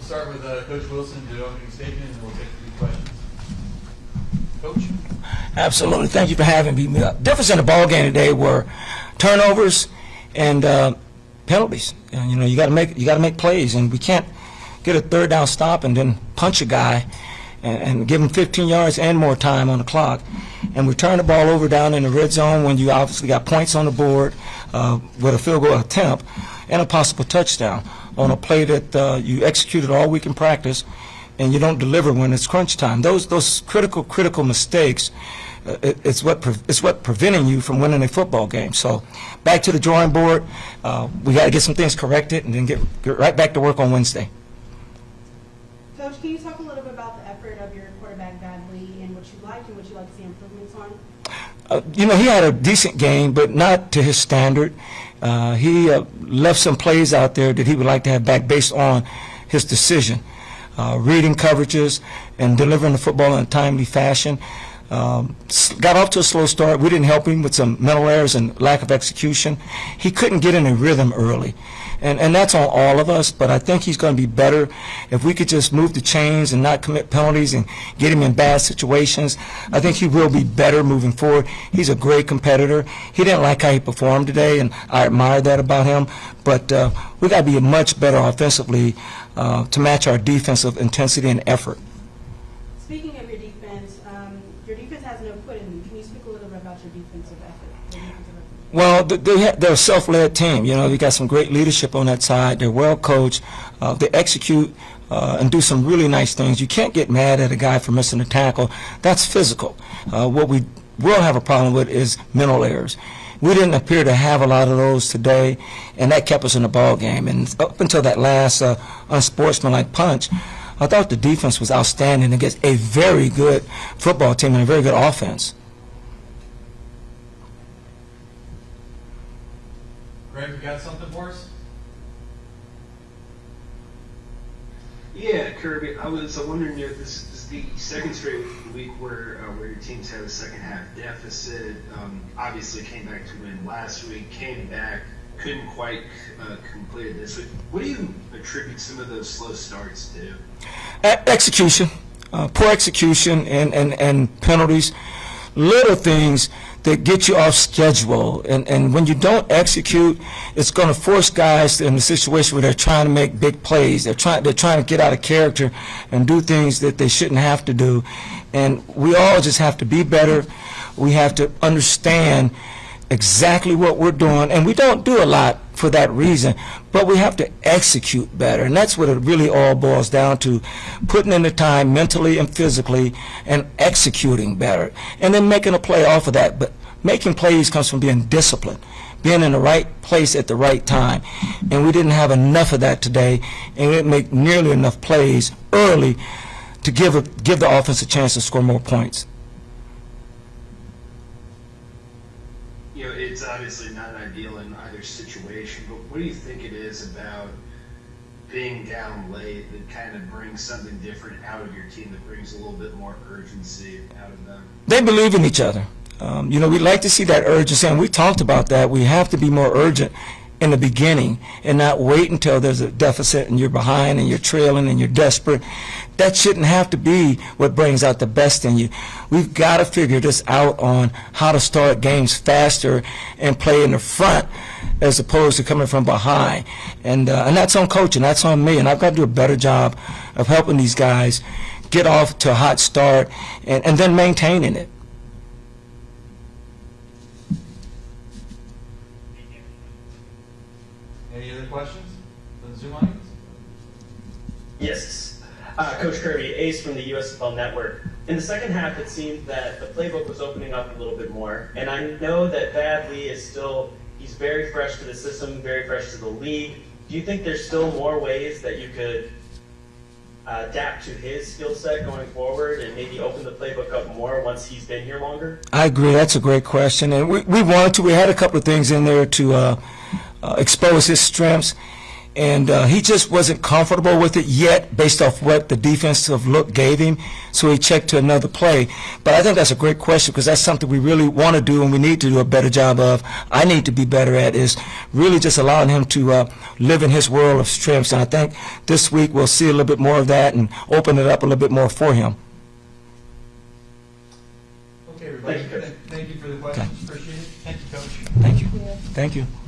start with Coach Wilson to the opening statement, and we'll take a few questions. Coach? Absolutely. Thank you for having me. The difference in the ball game today were turnovers and penalties. And, you got to make plays, and we can't get a third down stop and then punch a guy and give him 15 yards and more time on the clock. And we turn the ball over down in the red zone when you obviously got points on the board with a field goal attempt and a possible touchdown on a play that you executed all week in practice, and you don't deliver when it's crunch time. Those critical mistakes, it's what preventing you from winning a football game. So back to the drawing board. We got to get some things corrected and then get right back to work on Wednesday. Coach, can you talk a little bit about the effort of your quarterback, Badley, and what you liked and what you like to see improvements on? He had a decent game, but not to his standard. He left some plays out there that he would like to have back based on his decision. Reading coverages and delivering the football in a timely fashion. Got off to a slow start. We didn't help him with some mental errors and lack of execution. He couldn't get in a rhythm early. And that's on all of us, but I think he's going to be better if we could just move the chains and not commit penalties and get him in bad situations. I think he will be better moving forward. He's a great competitor. He didn't like how he performed today, and I admire that about him. But we got to be much better offensively to match our defensive intensity and effort. Speaking of your defense has no quit in you. Can you speak a little bit about your defensive effort? Well, they're a self-led team. They got some great leadership on that side. They're well coached. They execute and do some really nice things. You can't get mad at a guy for missing a tackle. That's physical. What we will have a problem with is mental errors. We didn't appear to have a lot of those today, and that kept us in the ball game. And up until that last unsportsmanlike punch, I thought the defense was outstanding against a very good football team and a very good offense. Greg, you got something for us? Yeah, Kirby. I was wondering if this is the second straight week where your teams had a second half deficit. Obviously, came back to win last week. Came back, couldn't quite complete it this week. What do you attribute some of those slow starts to? Execution, poor execution, and penalties. Little things that get you off schedule, and when you don't execute, it's going to force guys in a situation where they're trying to make big plays. They're trying to get out of character and do things that they shouldn't have to do. And we all just have to be better. We have to understand exactly what we're doing, and we don't do a lot for that reason, but we have to execute better, and that's what it really all boils down to: putting in the time mentally and physically and executing better, and then making a play off of that. But making plays comes from being disciplined, being in the right place at the right time, and we didn't have enough of that today, and we didn't make nearly enough plays early to give the offense a chance to score more points. It's obviously not ideal in either situation, but what do you think it is about being down late that kind of brings something different out of your team, that brings a little bit more urgency out of them? They believe in each other. We'd like to see that urgency, and we talked about that. We have to be more urgent in the beginning and not wait until there's a deficit and you're behind and you're trailing and you're desperate. That shouldn't have to be what brings out the best in you. We've got to figure this out on how to start games faster and play in the front as opposed to coming from behind. And that's on coaching. That's on me. And I've got to do a better job of helping these guys get off to a hot start and then maintaining it. Any other questions from the Zoom audience? Yes. Coach Kirby, Ace from the USFL Network. In the second half, it seemed that the playbook was opening up a little bit more. And I know that Badley he's very fresh to the system, very fresh to the league. Do you think there's still more ways that you could adapt to his skill set going forward and maybe open the playbook up more once he's been here longer? I agree. That's a great question. And we wanted to. We had a couple of things in there to expose his strengths. And he just wasn't comfortable with it yet based off what the defensive look gave him, so he checked to another play. But I think that's a great question because that's something we really want to do and we need to do a better job of. I need to be better at is really just allowing him to live in his world of strengths. And I think this week we'll see a little bit more of that and open it up a little bit more for him. Okay, everybody, Thank you, Coach. thank you for the questions, appreciate it. Thank you, Coach. Thank you. Yeah. Thank you.